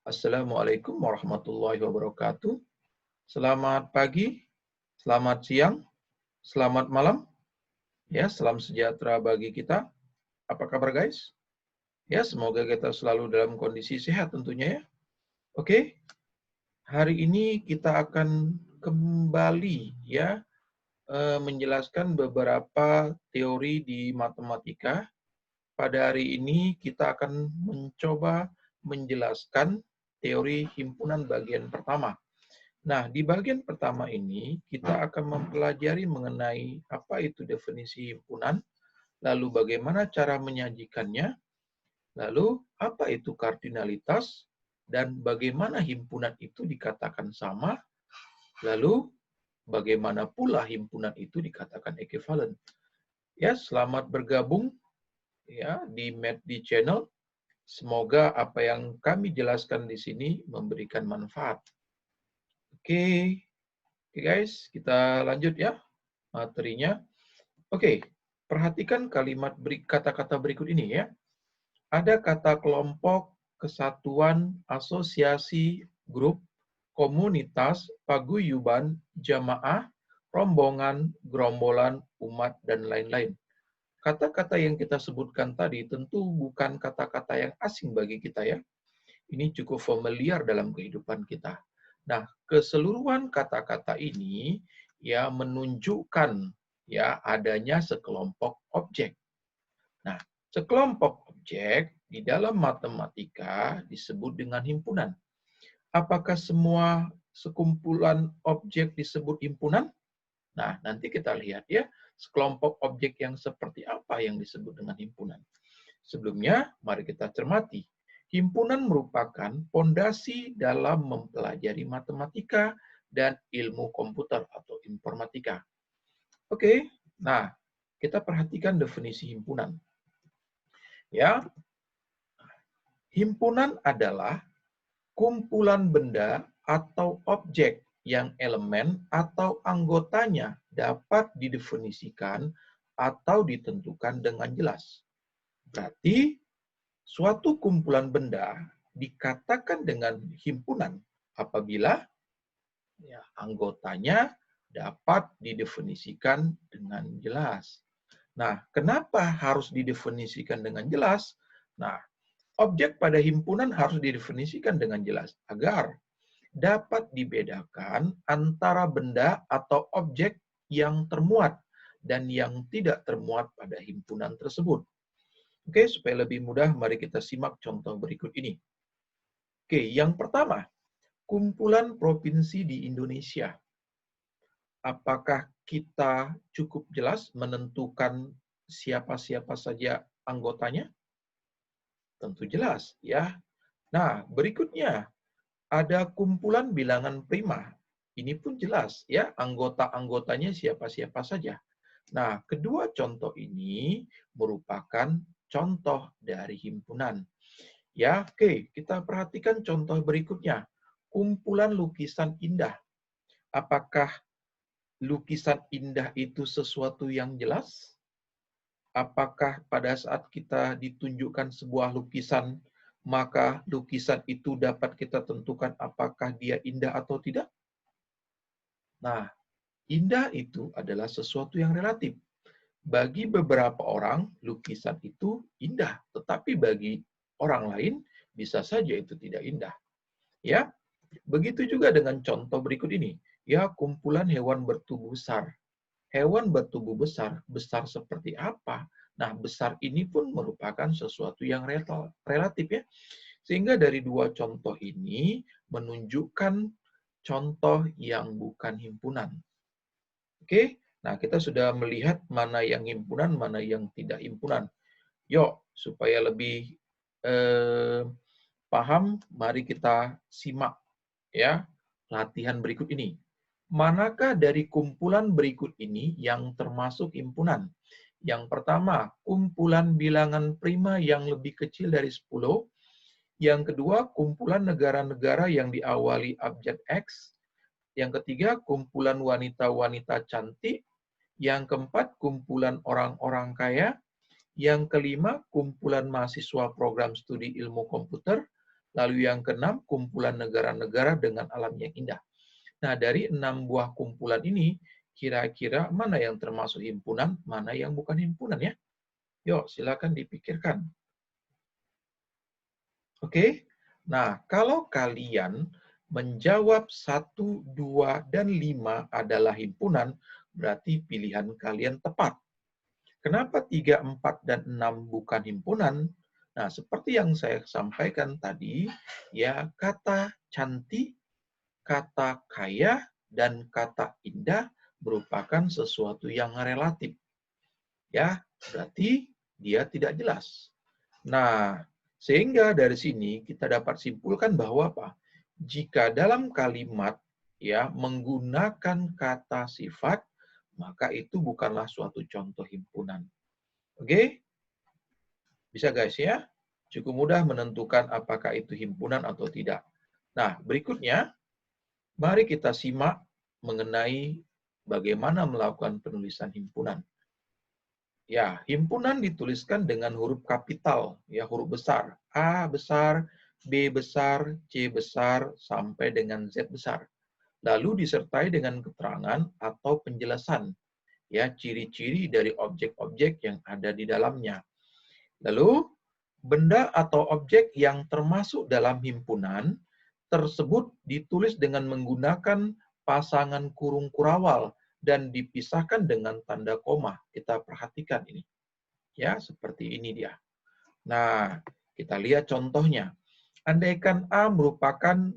Assalamualaikum warahmatullahi wabarakatuh. Selamat pagi, selamat siang, selamat malam. Ya, salam sejahtera bagi kita. Apa kabar guys? Ya, semoga kita selalu dalam kondisi sehat tentunya ya. Oke, hari ini kita akan kembali ya menjelaskan beberapa teori di matematika. Pada hari ini kita akan mencoba menjelaskan teori himpunan bagian pertama. Nah, di bagian pertama ini kita akan mempelajari mengenai apa itu definisi himpunan, lalu bagaimana cara menyajikannya, lalu apa itu kardinalitas, dan bagaimana himpunan itu dikatakan sama, lalu bagaimana pula himpunan itu dikatakan ekivalen. Ya, selamat bergabung ya di MedD Channel. Semoga apa yang kami jelaskan di sini memberikan manfaat. Oke, guys, kita lanjut ya materinya. Oke, perhatikan kata-kata berikut ini ya. Ada kata kelompok, kesatuan, asosiasi, grup, komunitas, paguyuban, jamaah, rombongan, gerombolan, umat, dan lain-lain. Kata-kata yang kita sebutkan tadi tentu bukan kata-kata yang asing bagi kita ya. Ini cukup familiar dalam kehidupan kita. Nah, keseluruhan kata-kata ini ya menunjukkan ya adanya sekelompok objek. Nah, sekelompok objek di dalam matematika disebut dengan himpunan. Apakah semua sekumpulan objek disebut himpunan? Nah, nanti kita lihat ya, sekelompok objek yang seperti apa yang disebut dengan himpunan. Sebelumnya, mari kita cermati. Himpunan merupakan fondasi dalam mempelajari matematika dan ilmu komputer atau informatika. Oke, nah kita perhatikan definisi himpunan. Ya, himpunan adalah kumpulan benda atau objek yang elemen atau anggotanya dapat didefinisikan atau ditentukan dengan jelas. Berarti suatu kumpulan benda dikatakan dengan himpunan apabila ya, anggotanya dapat didefinisikan dengan jelas. Nah, kenapa harus didefinisikan dengan jelas? Nah, objek pada himpunan harus didefinisikan dengan jelas agar dapat dibedakan antara benda atau objek yang termuat dan yang tidak termuat pada himpunan tersebut. Oke, supaya lebih mudah, mari kita simak contoh berikut ini. Oke, yang pertama, kumpulan provinsi di Indonesia. Apakah kita cukup jelas menentukan siapa-siapa saja anggotanya? Tentu jelas, ya. Nah, berikutnya, ada kumpulan bilangan prima. Ini pun jelas, ya, anggota-anggotanya siapa-siapa saja. Nah, kedua contoh ini merupakan contoh dari himpunan. Ya, oke, kita perhatikan contoh berikutnya. Kumpulan lukisan indah. Apakah lukisan indah itu sesuatu yang jelas? Apakah pada saat kita ditunjukkan sebuah lukisan, maka lukisan itu dapat kita tentukan apakah dia indah atau tidak? Nah, indah itu adalah sesuatu yang relatif. Bagi beberapa orang, lukisan itu indah, tetapi bagi orang lain bisa saja itu tidak indah. Ya, begitu juga dengan contoh berikut ini. Ya, kumpulan hewan bertubuh besar. Hewan bertubuh besar, besar seperti apa? Nah, besar ini pun merupakan sesuatu yang relatif ya. Sehingga dari dua contoh ini menunjukkan contoh yang bukan himpunan. Oke, nah kita sudah melihat mana yang himpunan, mana yang tidak himpunan. Yuk, supaya lebih paham, mari kita simak ya latihan berikut ini. Manakah dari kumpulan berikut ini yang termasuk himpunan? Yang pertama, kumpulan bilangan prima yang lebih kecil dari 10. Yang kedua, kumpulan negara-negara yang diawali abjad X. Yang ketiga, kumpulan wanita-wanita cantik. Yang keempat, kumpulan orang-orang kaya. Yang kelima, kumpulan mahasiswa program studi ilmu komputer. Lalu yang keenam, kumpulan negara-negara dengan alam yang indah. Nah, dari 6 buah kumpulan ini, kira-kira mana yang termasuk himpunan, mana yang bukan himpunan ya? Yuk, silakan dipikirkan. Oke? Nah, kalau kalian menjawab 1, 2, dan 5 adalah himpunan, berarti pilihan kalian tepat. Kenapa 3, 4, dan 6 bukan himpunan? Nah, seperti yang saya sampaikan tadi, ya kata cantik, kata kaya, dan kata indah merupakan sesuatu yang relatif. Ya, berarti dia tidak jelas. Nah, sehingga dari sini kita dapat simpulkan bahwa apa? Jika dalam kalimat ya menggunakan kata sifat, maka itu bukanlah suatu contoh himpunan. Oke? Bisa guys ya? Cukup mudah menentukan apakah itu himpunan atau tidak. Nah, berikutnya mari kita simak mengenai bagaimana melakukan penulisan himpunan. Ya, himpunan dituliskan dengan huruf kapital, ya huruf besar. A besar, B besar, C besar, sampai dengan Z besar. Lalu disertai dengan keterangan atau penjelasan, ya ciri-ciri dari objek-objek yang ada di dalamnya. Lalu, benda atau objek yang termasuk dalam himpunan tersebut ditulis dengan menggunakan pasangan kurung kurawal dan dipisahkan dengan tanda koma. Kita perhatikan ini. Ya, seperti ini dia. Nah, kita lihat contohnya. Andaikan A merupakan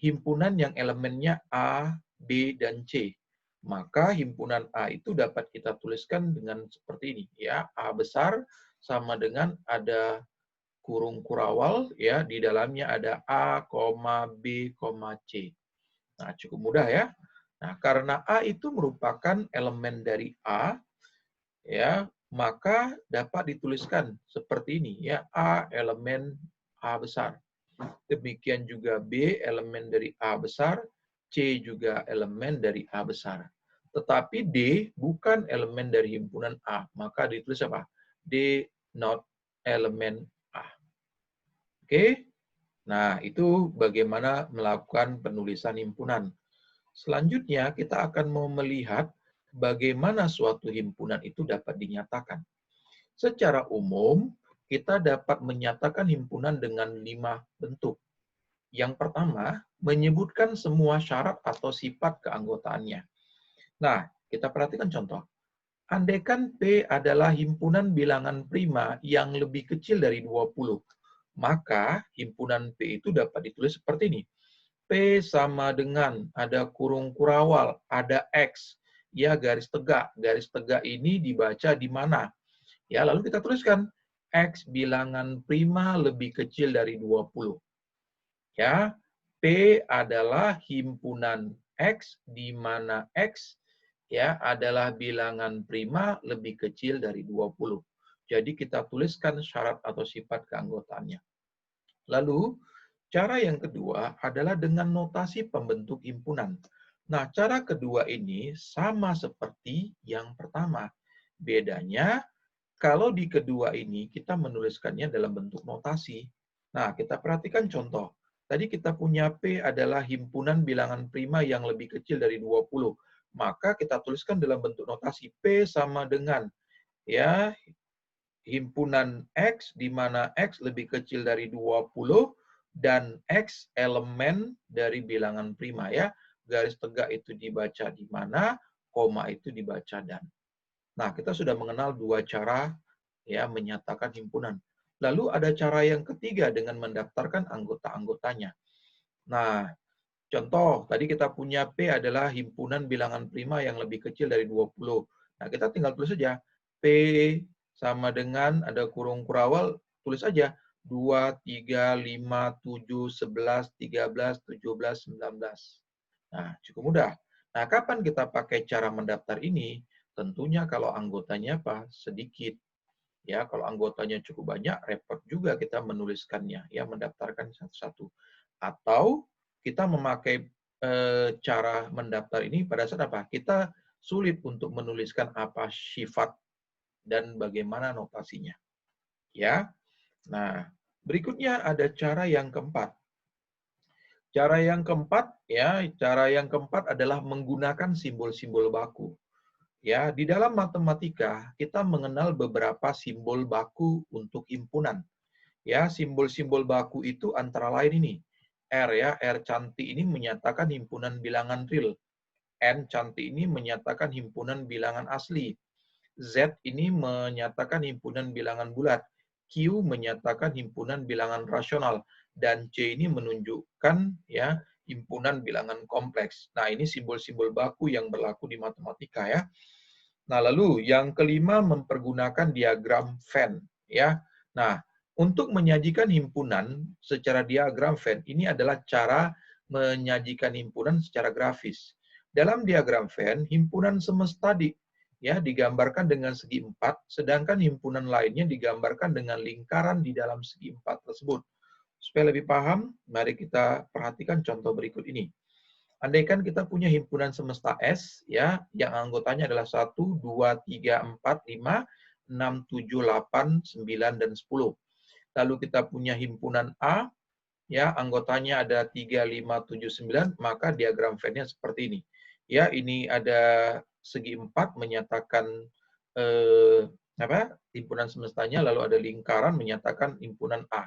himpunan yang elemennya A, B, dan C, maka himpunan A itu dapat kita tuliskan dengan seperti ini. Ya, A besar sama dengan ada kurung kurawal, ya di dalamnya ada A, B, C. Nah, cukup mudah ya. Nah, karena A itu merupakan elemen dari A, ya maka dapat dituliskan seperti ini ya, A elemen A besar. Demikian juga B elemen dari A besar, C juga elemen dari A besar. Tetapi D bukan elemen dari himpunan A, maka ditulis apa? D not elemen A. Oke? Nah, itu bagaimana melakukan penulisan himpunan. Selanjutnya, kita akan mau melihat bagaimana suatu himpunan itu dapat dinyatakan. Secara umum, kita dapat menyatakan himpunan dengan 5 bentuk. Yang pertama, menyebutkan semua syarat atau sifat keanggotaannya. Nah, kita perhatikan contoh. Andaikan P adalah himpunan bilangan prima yang lebih kecil dari 20, maka himpunan P itu dapat ditulis seperti ini. P sama dengan, ada kurung kurawal, ada X, ya garis tegak. Garis tegak ini dibaca di mana? Ya, lalu kita tuliskan X bilangan prima lebih kecil dari 20. Ya, P adalah himpunan X di mana X ya adalah bilangan prima lebih kecil dari 20. Jadi kita tuliskan syarat atau sifat keanggotaannya. Lalu, cara yang kedua adalah dengan notasi pembentuk himpunan. Nah, cara kedua ini sama seperti yang pertama. Bedanya kalau di kedua ini kita menuliskannya dalam bentuk notasi. Nah, kita perhatikan contoh. Tadi kita punya P adalah himpunan bilangan prima yang lebih kecil dari 20. Maka kita tuliskan dalam bentuk notasi P sama dengan ya himpunan X di mana X lebih kecil dari 20 dan X elemen dari bilangan prima ya. Garis tegak itu dibaca di mana, koma itu dibaca dan. Nah, kita sudah mengenal dua cara ya menyatakan himpunan. Lalu ada cara yang ketiga dengan mendaftarkan anggota-anggotanya. Nah, contoh, tadi kita punya P adalah himpunan bilangan prima yang lebih kecil dari 20. Nah, kita tinggal tulis saja P sama dengan ada kurung kurawal, tulis saja 2, 3, 5, 7, 11, 13, 17, 19. Nah, cukup mudah. Nah, kapan kita pakai cara mendaftar ini? Tentunya kalau anggotanya apa? Sedikit. Ya, kalau anggotanya cukup banyak, repot juga kita menuliskannya, ya, mendaftarkan satu-satu. Atau kita memakai cara mendaftar ini pada saat apa? Kita sulit untuk menuliskan apa sifat dan bagaimana notasinya. Ya. Nah, Berikutnya ada cara yang keempat. Cara yang keempat adalah menggunakan simbol-simbol baku. Ya, di dalam matematika kita mengenal beberapa simbol baku untuk himpunan. Ya, simbol-simbol baku itu antara lain ini. R ya, R cantik ini menyatakan himpunan bilangan real. N cantik ini menyatakan himpunan bilangan asli. Z ini menyatakan himpunan bilangan bulat. Q menyatakan himpunan bilangan rasional. Dan C ini menunjukkan ya himpunan bilangan kompleks. Nah, ini simbol-simbol baku yang berlaku di matematika ya. Nah, lalu yang kelima mempergunakan diagram Venn ya. Nah, untuk menyajikan himpunan secara diagram Venn ini adalah cara menyajikan himpunan secara grafis. Dalam diagram Venn, himpunan semesta digambarkan dengan segi 4, sedangkan himpunan lainnya digambarkan dengan lingkaran di dalam segi 4 tersebut. Supaya lebih paham, mari kita perhatikan contoh berikut ini. Andaikan kita punya himpunan semesta S, ya, yang anggotanya adalah 1, 2, 3, 4, 5, 6, 7, 8, 9, dan 10. Lalu kita punya himpunan A, ya, anggotanya ada 3, 5, 7, 9, maka diagram Venn-nya seperti ini. Ya, ini ada segi 4 menyatakan himpunan semestanya, lalu ada lingkaran menyatakan himpunan A.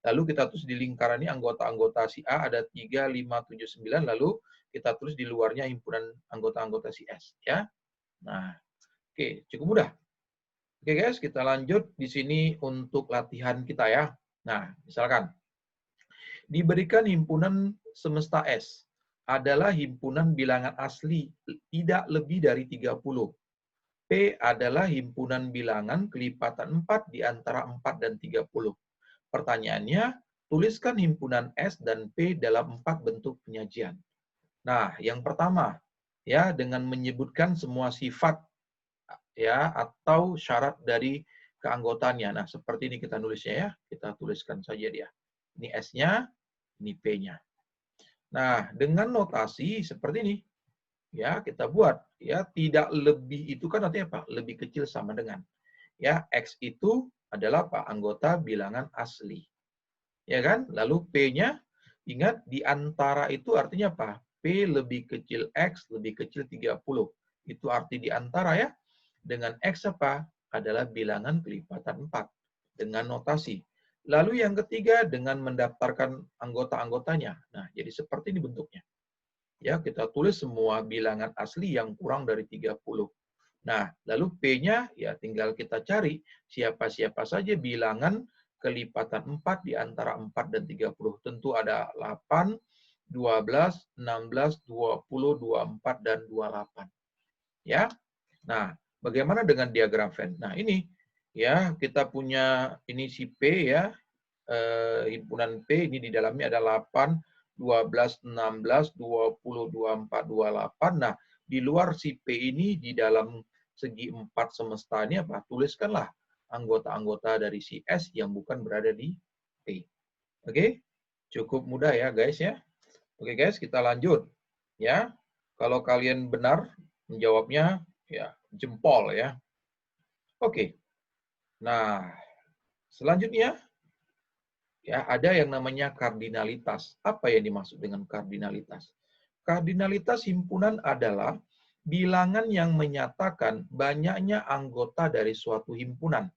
Lalu kita tulis di lingkaran ini anggota-anggota si A ada 3, 5, 7, 9, lalu kita tulis di luarnya himpunan anggota-anggota si S. Ya. Nah, oke, cukup mudah. Oke guys, kita lanjut di sini untuk latihan kita ya. Nah, misalkan diberikan himpunan semesta S adalah himpunan bilangan asli tidak lebih dari 30. P adalah himpunan bilangan kelipatan 4 di antara 4 dan 30. Pertanyaannya, tuliskan himpunan S dan P dalam 4 bentuk penyajian. Nah, yang pertama, ya dengan menyebutkan semua sifat ya atau syarat dari keanggotaannya. Nah, seperti ini kita nulisnya ya. Kita tuliskan saja dia. Ini S-nya, ini P-nya. Nah, dengan notasi seperti ini, ya kita buat ya tidak lebih itu kan artinya apa? Lebih kecil sama dengan ya X itu adalah apa? Anggota bilangan asli. Ya kan? Lalu P-nya ingat di antara itu artinya apa? P lebih kecil X lebih kecil 30. Itu arti di antara ya. Dengan X apa? Adalah bilangan kelipatan 4 dengan notasi. Lalu yang ketiga dengan mendaftarkan anggota-anggotanya. Nah, jadi seperti ini bentuknya. Ya, kita tulis semua bilangan asli yang kurang dari 30. Nah, lalu P-nya ya tinggal kita cari siapa-siapa saja bilangan kelipatan 4 di antara 4 dan 30. Tentu ada 8, 12, 16, 20, 24, dan 28. Ya. Nah, bagaimana dengan diagram Venn? Nah, ini ya kita punya ini si P ya, himpunan P ini di dalamnya ada 8, 12, 16, 20, 24, 28. Nah, di luar si P ini di dalam segi 4 semesta ini apa? Tuliskanlah anggota-anggota dari si S yang bukan berada di P. Oke? Cukup mudah ya, guys ya. Oke, guys, kita lanjut. Ya. Kalau kalian benar menjawabnya, ya jempol ya. Oke. Nah, selanjutnya ya ada yang namanya kardinalitas. Apa yang dimaksud dengan kardinalitas? Kardinalitas himpunan adalah bilangan yang menyatakan banyaknya anggota dari suatu himpunan.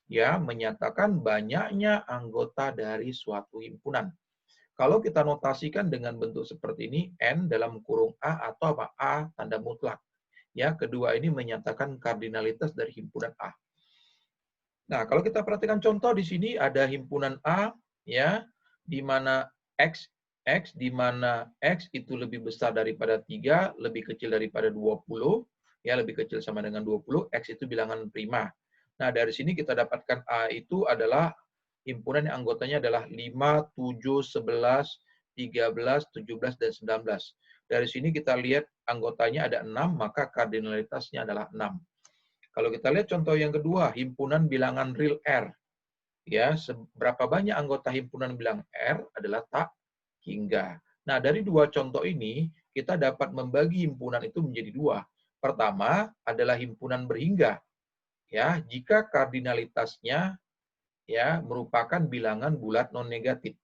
Ya, menyatakan banyaknya anggota dari suatu himpunan. Kalau kita notasikan dengan bentuk seperti ini, N dalam kurung A atau apa? A tanda mutlak. Ya, kedua ini menyatakan kardinalitas dari himpunan A. Nah, kalau kita perhatikan contoh di sini ada himpunan A ya, di mana X di mana X itu lebih besar daripada 3, lebih kecil daripada 20, ya lebih kecil sama dengan 20, X itu bilangan prima. Nah, dari sini kita dapatkan A itu adalah himpunan yang anggotanya adalah 5, 7, 11, 13, 17, dan 19. Dari sini kita lihat anggotanya ada 6, maka kardinalitasnya adalah 6. Kalau kita lihat contoh yang kedua, himpunan bilangan real R. Ya, seberapa banyak anggota himpunan bilangan R adalah tak hingga. Nah, dari dua contoh ini, kita dapat membagi himpunan itu menjadi dua. Pertama adalah himpunan berhingga. Ya, jika kardinalitasnya ya merupakan bilangan bulat non-negatif.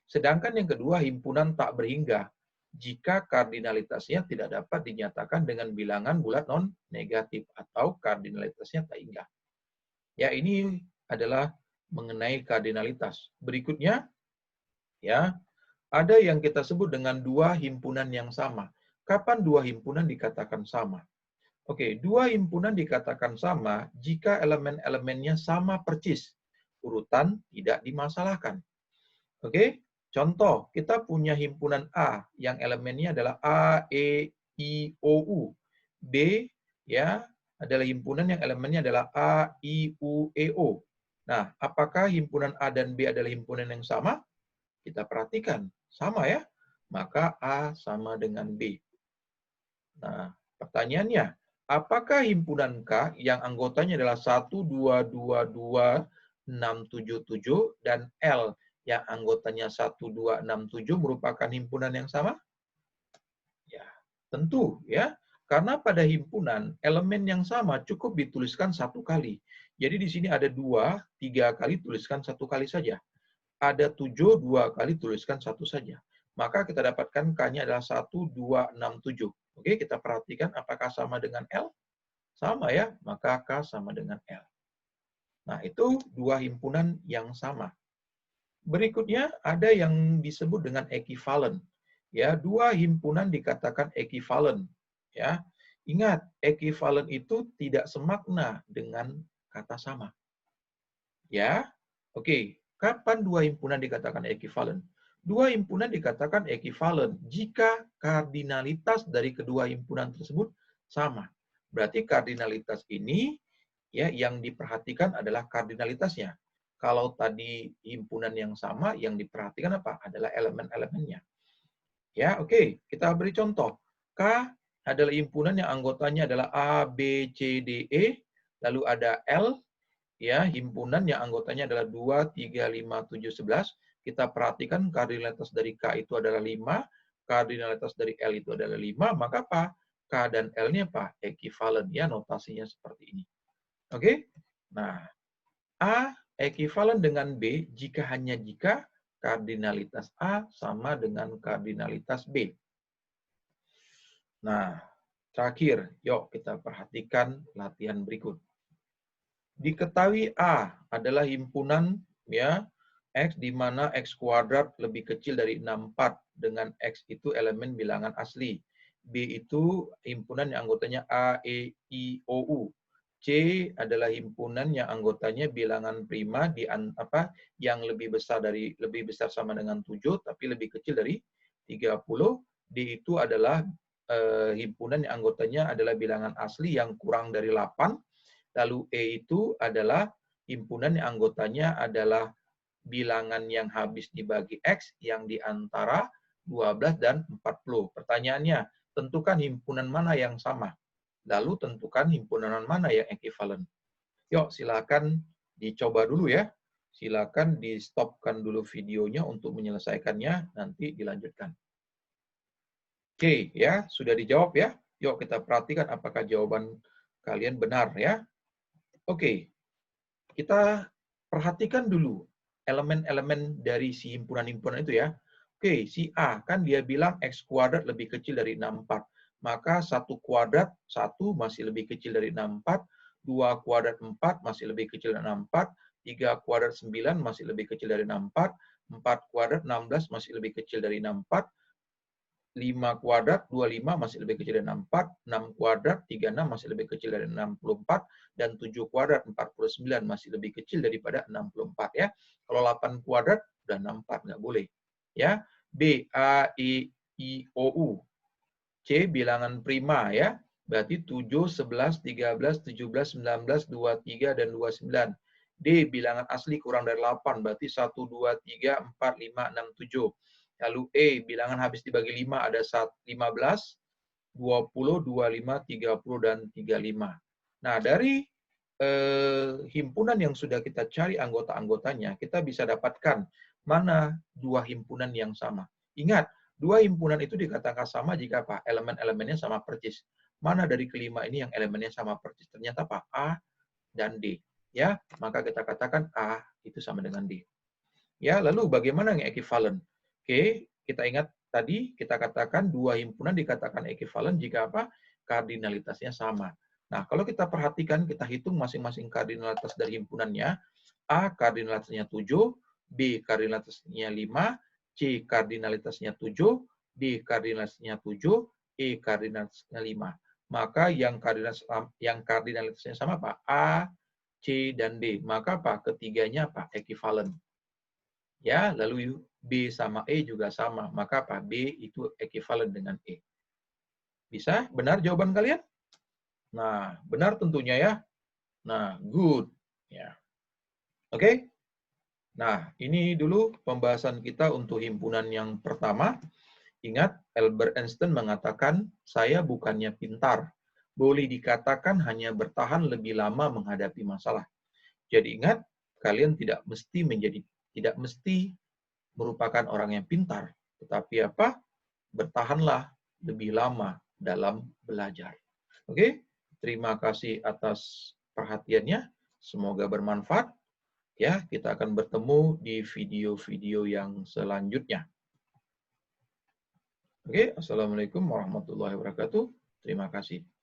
Sedangkan yang kedua, himpunan tak berhingga jika kardinalitasnya tidak dapat dinyatakan dengan bilangan bulat non-negatif atau kardinalitasnya tak hingga. Ya, ini adalah mengenai kardinalitas. Berikutnya, ya, ada yang kita sebut dengan dua himpunan yang sama. Kapan dua himpunan dikatakan sama? Oke, dua himpunan dikatakan sama jika elemen-elemennya sama persis. Urutan tidak dimasalahkan. Oke, contoh, kita punya himpunan A yang elemennya adalah A, E, I, O, U. B ya adalah himpunan yang elemennya adalah A, I, U, E, O. Nah, apakah himpunan A dan B adalah himpunan yang sama? Kita perhatikan, sama ya. Maka A sama dengan B. Nah, pertanyaannya, apakah himpunan K yang anggotanya adalah 1, 2, 2, 2, 6, 7, 7, dan L yang anggotanya 1, 2, 6, 7 merupakan himpunan yang sama? Ya, tentu ya. Karena pada himpunan, elemen yang sama cukup dituliskan satu kali. Jadi di sini ada 2, 3 kali tuliskan satu kali saja. Ada 7, 2 kali tuliskan satu saja. Maka kita dapatkan K-nya adalah 1, 2, 6, 7. Oke, kita perhatikan apakah sama dengan L? Sama ya, maka K sama dengan L. Nah, itu dua himpunan yang sama. Berikutnya ada yang disebut dengan ekivalen. Ya, dua himpunan dikatakan ekivalen. Ya, ingat ekivalen itu tidak semakna dengan kata sama. Ya, oke. Kapan dua himpunan dikatakan ekivalen? Dua himpunan dikatakan ekivalen jika kardinalitas dari kedua himpunan tersebut sama. Berarti kardinalitas ini ya yang diperhatikan adalah kardinalitasnya. Kalau tadi himpunan yang sama, yang diperhatikan apa? Adalah elemen-elemennya. Ya, oke. Kita beri contoh. K adalah himpunan yang anggotanya adalah A, B, C, D, E. Lalu ada L, ya, himpunan yang anggotanya adalah 2, 3, 5, 7, 11. Kita perhatikan kardinalitas dari K itu adalah 5, kardinalitas dari L itu adalah 5, maka apa? K dan L-nya apa? Ekivalen, ya, notasinya seperti ini. Oke? Nah, A ekivalen dengan B hanya jika kardinalitas A sama dengan kardinalitas B. Nah, terakhir, yuk kita perhatikan latihan berikut. Diketahui A adalah himpunan ya X di mana X kuadrat lebih kecil dari 64 dengan X itu elemen bilangan asli. B itu himpunan yang anggotanya A, E, I, O, U. C adalah himpunan yang anggotanya bilangan prima yang lebih besar sama dengan 7 tapi lebih kecil dari 30. D itu adalah himpunan yang anggotanya adalah bilangan asli yang kurang dari 8. Lalu E itu adalah himpunan yang anggotanya adalah bilangan yang habis dibagi X yang di antara 12 dan 40. Pertanyaannya, tentukan himpunan mana yang sama. Lalu tentukan himpunan mana yang ekivalen. Yuk, silakan dicoba dulu ya. Silakan di-stopkan dulu videonya untuk menyelesaikannya, nanti dilanjutkan. Oke, ya, sudah dijawab ya. Yuk kita perhatikan apakah jawaban kalian benar ya. Oke, kita perhatikan dulu elemen-elemen dari si himpunan-himpunan itu ya. Oke, si A kan dia bilang X kuadrat lebih kecil dari 64. Maka 1 kuadrat 1 masih lebih kecil dari 64, 2 kuadrat 4 masih lebih kecil dari 64, 3 kuadrat 9 masih lebih kecil dari 64, 4 kuadrat 16 masih lebih kecil dari 64, 5 kuadrat 25 masih lebih kecil dari 64, 6 kuadrat 36 masih lebih kecil dari 64, dan 7 kuadrat 49 masih lebih kecil daripada 64 ya. Kalau 8 kuadrat udah 64 nggak boleh. Ya. B, A, E, I, O, U. C bilangan prima ya. Berarti 7, 11, 13, 17, 19, 23 dan 29. D bilangan asli kurang dari 8 berarti 1, 2, 3, 4, 5, 6, 7. Lalu E, bilangan habis dibagi 5 ada 15, 20, 25, 30, dan 35. Nah, dari himpunan yang sudah kita cari anggota-anggotanya, kita bisa dapatkan mana dua himpunan yang sama. Ingat, dua himpunan itu dikatakan sama jika apa? Elemen-elemennya sama persis. Mana dari kelima ini yang elemennya sama persis? Ternyata apa? A dan D. ya, maka kita katakan A itu sama dengan D. Ya, lalu bagaimana yang ekivalen? Oke, kita ingat tadi kita katakan dua himpunan dikatakan ekivalen jika apa? Kardinalitasnya sama. Nah, kalau kita perhatikan, kita hitung masing-masing kardinalitas dari himpunannya. A kardinalitasnya 7, B kardinalitasnya 5, C kardinalitasnya 7, D kardinalitasnya 7, E kardinalitasnya 5. Maka yang kardinalitasnya sama Pak, A, C, dan D. Maka Pak, ketiganya Pak, ekivalen. Ya, lalu B sama E juga sama. Maka Pak, B itu ekivalen dengan E. Bisa? Benar jawaban kalian? Nah, benar tentunya ya. Nah, good. Ya. Oke? Nah, ini dulu pembahasan kita untuk himpunan yang pertama. Ingat, Albert Einstein mengatakan, saya bukannya pintar. Boleh dikatakan hanya bertahan lebih lama menghadapi masalah. Jadi ingat, kalian tidak mesti merupakan orang yang pintar, tetapi apa? Bertahanlah lebih lama dalam belajar. Oke, terima kasih atas perhatiannya. Semoga bermanfaat. Ya, kita akan bertemu di video-video yang selanjutnya. Oke, assalamualaikum warahmatullahi wabarakatuh. Terima kasih.